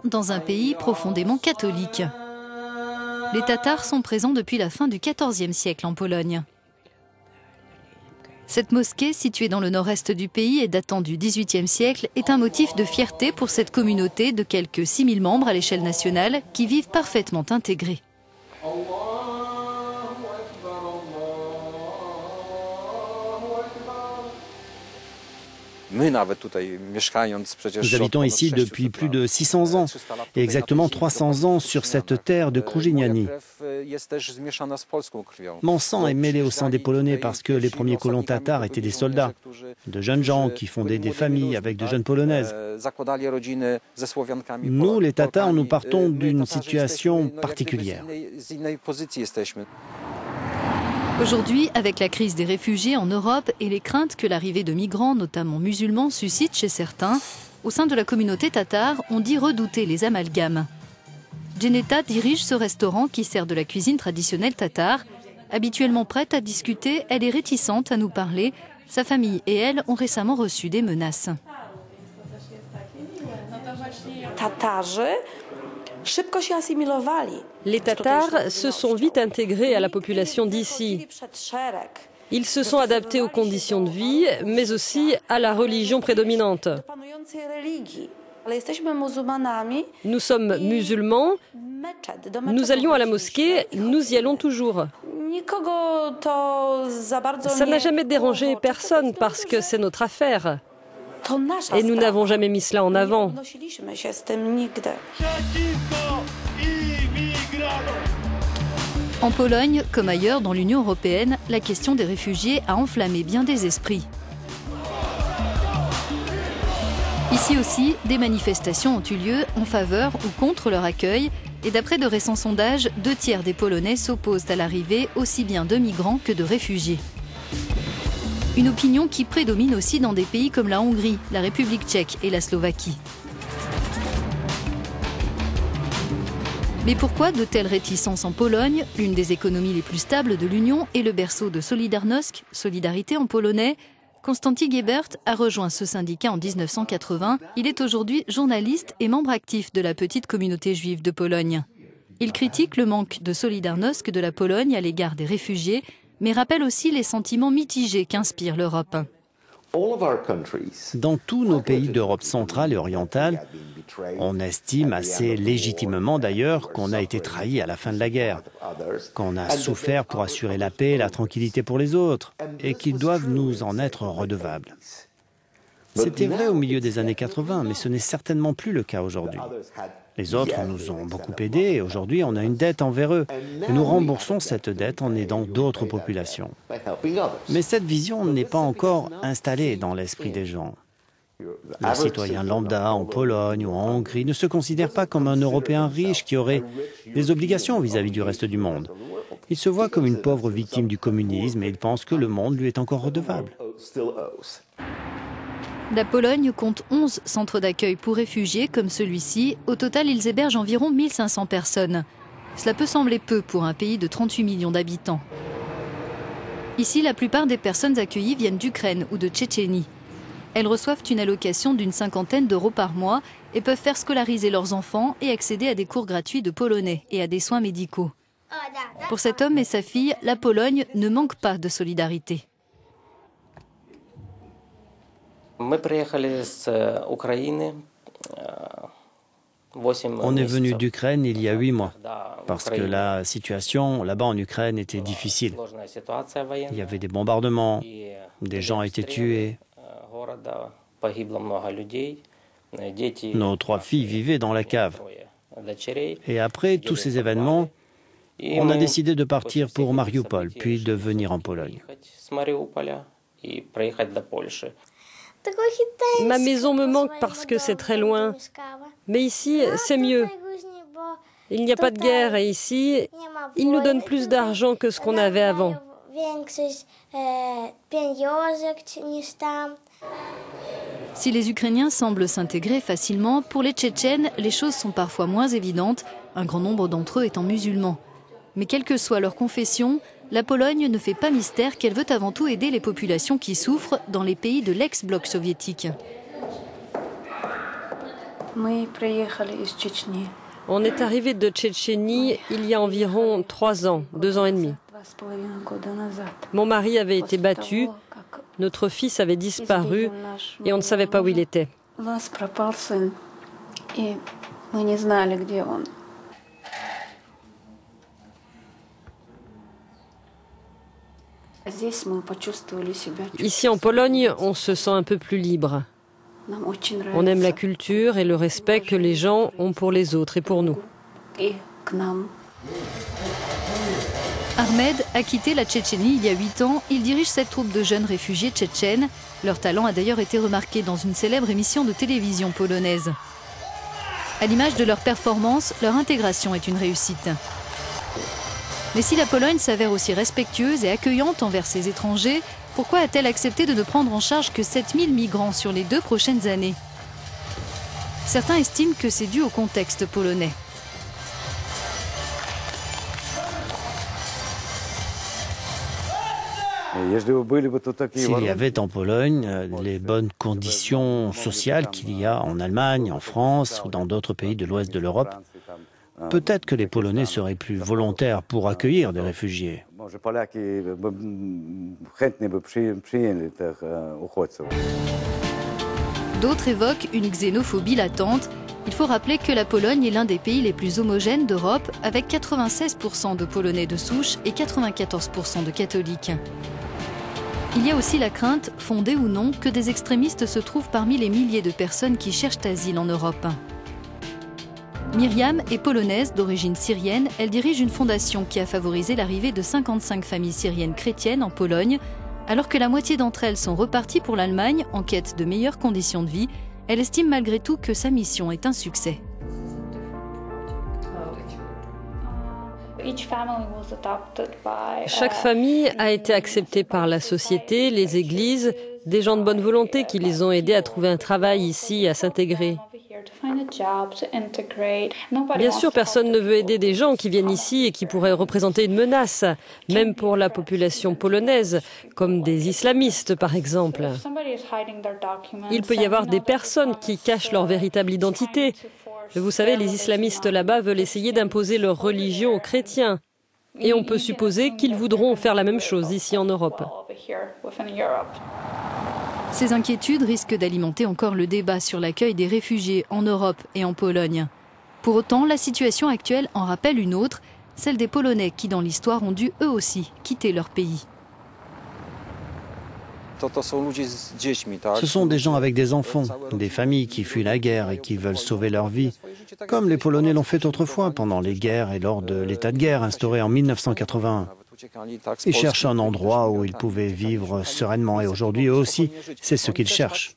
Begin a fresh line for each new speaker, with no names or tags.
dans un pays profondément catholique. Les Tatars sont présents depuis la fin du XIVe siècle en Pologne. Cette mosquée, située dans le nord-est du pays et datant du XVIIIe siècle, est un motif de fierté pour cette communauté de quelques 6000 membres à l'échelle nationale qui vivent parfaitement intégrés.
Nous habitons ici depuis plus de 600 ans et exactement 300 ans sur cette terre de Krużyniani. Mon sang est mêlé au sang des Polonais parce que les premiers colons tatars étaient des soldats, de jeunes gens qui fondaient des familles avec de jeunes Polonaises. Nous, les Tatars, nous partons d'une situation particulière.
Aujourd'hui, avec la crise des réfugiés en Europe et les craintes que l'arrivée de migrants, notamment musulmans, suscite chez certains, au sein de la communauté tatare, on dit redouter les amalgames. Djeneta dirige ce restaurant qui sert de la cuisine traditionnelle tatare. Habituellement prête à discuter, elle est réticente à nous parler. Sa famille et elle ont récemment reçu des menaces.
Les Tatars se sont vite intégrés à la population d'ici. Ils se sont adaptés aux conditions de vie, mais aussi à la religion prédominante. Nous sommes musulmans, nous allions à la mosquée, nous y allons toujours. Ça n'a jamais dérangé personne parce que c'est notre affaire. Et nous n'avons jamais mis cela en avant.
En Pologne, comme ailleurs dans l'Union européenne, la question des réfugiés a enflammé bien des esprits. Ici aussi, des manifestations ont eu lieu en faveur ou contre leur accueil. Et d'après de récents sondages, 2/3 des Polonais s'opposent à l'arrivée aussi bien de migrants que de réfugiés. Une opinion qui prédomine aussi dans des pays comme la Hongrie, la République tchèque et la Slovaquie. Mais pourquoi de telles réticences en Pologne, l'une des économies les plus stables de l'Union et le berceau de Solidarność, Solidarité en polonais? Konstanty Gebert a rejoint ce syndicat en 1980. Il est aujourd'hui journaliste et membre actif de la petite communauté juive de Pologne. Il critique le manque de Solidarność de la Pologne à l'égard des réfugiés, mais rappelle aussi les sentiments mitigés qu'inspire l'Europe.
Dans tous nos pays d'Europe centrale et orientale, on estime assez légitimement d'ailleurs qu'on a été trahi à la fin de la guerre, qu'on a souffert pour assurer la paix et la tranquillité pour les autres, et qu'ils doivent nous en être redevables. C'était vrai au milieu des années 80, mais ce n'est certainement plus le cas aujourd'hui. Les autres nous ont beaucoup aidés et aujourd'hui on a une dette envers eux. Et nous remboursons cette dette en aidant d'autres populations. Mais cette vision n'est pas encore installée dans l'esprit des gens. Le citoyen lambda en Pologne ou en Hongrie ne se considère pas comme un Européen riche qui aurait des obligations vis-à-vis du reste du monde. Il se voit comme une pauvre victime du communisme et il pense que le monde lui est encore redevable.
La Pologne compte 11 centres d'accueil pour réfugiés comme celui-ci. Au total, ils hébergent environ 1500 personnes. Cela peut sembler peu pour un pays de 38 millions d'habitants. Ici, la plupart des personnes accueillies viennent d'Ukraine ou de Tchétchénie. Elles reçoivent une allocation d'une 50aine d'euros par mois et peuvent faire scolariser leurs enfants et accéder à des cours gratuits de polonais et à des soins médicaux. Pour cet homme et sa fille, la Pologne ne manque pas de solidarité.
On est venu d'Ukraine il y a 8 mois, parce que la situation là-bas en Ukraine était difficile. Il y avait des bombardements, des gens étaient tués. Nos 3 filles vivaient dans la cave. Et après tous ces événements, on a décidé de partir pour Mariupol, puis de venir en Pologne.
Ma maison me manque parce que c'est très loin. Mais ici, c'est mieux. Il n'y a pas de guerre et ici, ils nous donnent plus d'argent que ce qu'on avait avant.
Si les Ukrainiens semblent s'intégrer facilement, pour les Tchétchènes, les choses sont parfois moins évidentes, un grand nombre d'entre eux étant musulmans. Mais quelle que soit leur confession, la Pologne ne fait pas mystère qu'elle veut avant tout aider les populations qui souffrent dans les pays de l'ex-bloc soviétique.
On est arrivé de Tchétchénie il y a environ 3 ans, 2 ans et demi. Mon mari avait été battu, notre fils avait disparu et on ne savait pas où il était. Ici en Pologne, on se sent un peu plus libre. On aime la culture et le respect que les gens ont pour les autres et pour nous.
Ahmed a quitté la Tchétchénie il y a 8 ans. Il dirige cette troupe de jeunes réfugiés tchétchènes. Leur talent a d'ailleurs été remarqué dans une célèbre émission de télévision polonaise. À l'image de leur performance, leur intégration est une réussite. Mais si la Pologne s'avère aussi respectueuse et accueillante envers ses étrangers, pourquoi a-t-elle accepté de ne prendre en charge que 7000 migrants sur les 2 prochaines années? Certains estiment que c'est dû au contexte polonais.
S'il y avait en Pologne les bonnes conditions sociales qu'il y a en Allemagne, en France ou dans d'autres pays de l'ouest de l'Europe, peut-être que les Polonais seraient plus volontaires pour accueillir des réfugiés.
D'autres évoquent une xénophobie latente. Il faut rappeler que la Pologne est l'un des pays les plus homogènes d'Europe, avec 96% de Polonais de souche et 94% de catholiques. Il y a aussi la crainte, fondée ou non, que des extrémistes se trouvent parmi les milliers de personnes qui cherchent asile en Europe. Myriam est polonaise d'origine syrienne. Elle dirige une fondation qui a favorisé l'arrivée de 55 familles syriennes chrétiennes en Pologne. Alors que la moitié d'entre elles sont reparties pour l'Allemagne en quête de meilleures conditions de vie, elle estime malgré tout que sa mission est un succès.
Chaque famille a été acceptée par la société, les églises, des gens de bonne volonté qui les ont aidés à trouver un travail ici et à s'intégrer. Bien sûr, personne ne veut aider des gens qui viennent ici et qui pourraient représenter une menace, même pour la population polonaise, comme des islamistes par exemple. Il peut y avoir des personnes qui cachent leur véritable identité. Vous savez, les islamistes là-bas veulent essayer d'imposer leur religion aux chrétiens. Et on peut supposer qu'ils voudront faire la même chose ici en Europe.
Ces inquiétudes risquent d'alimenter encore le débat sur l'accueil des réfugiés en Europe et en Pologne. Pour autant, la situation actuelle en rappelle une autre, celle des Polonais qui, dans l'histoire, ont dû eux aussi quitter leur pays.
Ce sont des gens avec des enfants, des familles qui fuient la guerre et qui veulent sauver leur vie, comme les Polonais l'ont fait autrefois pendant les guerres et lors de l'état de guerre instauré en 1981. Ils cherchent un endroit où ils pouvaient vivre sereinement et aujourd'hui, eux aussi, c'est ce qu'ils cherchent.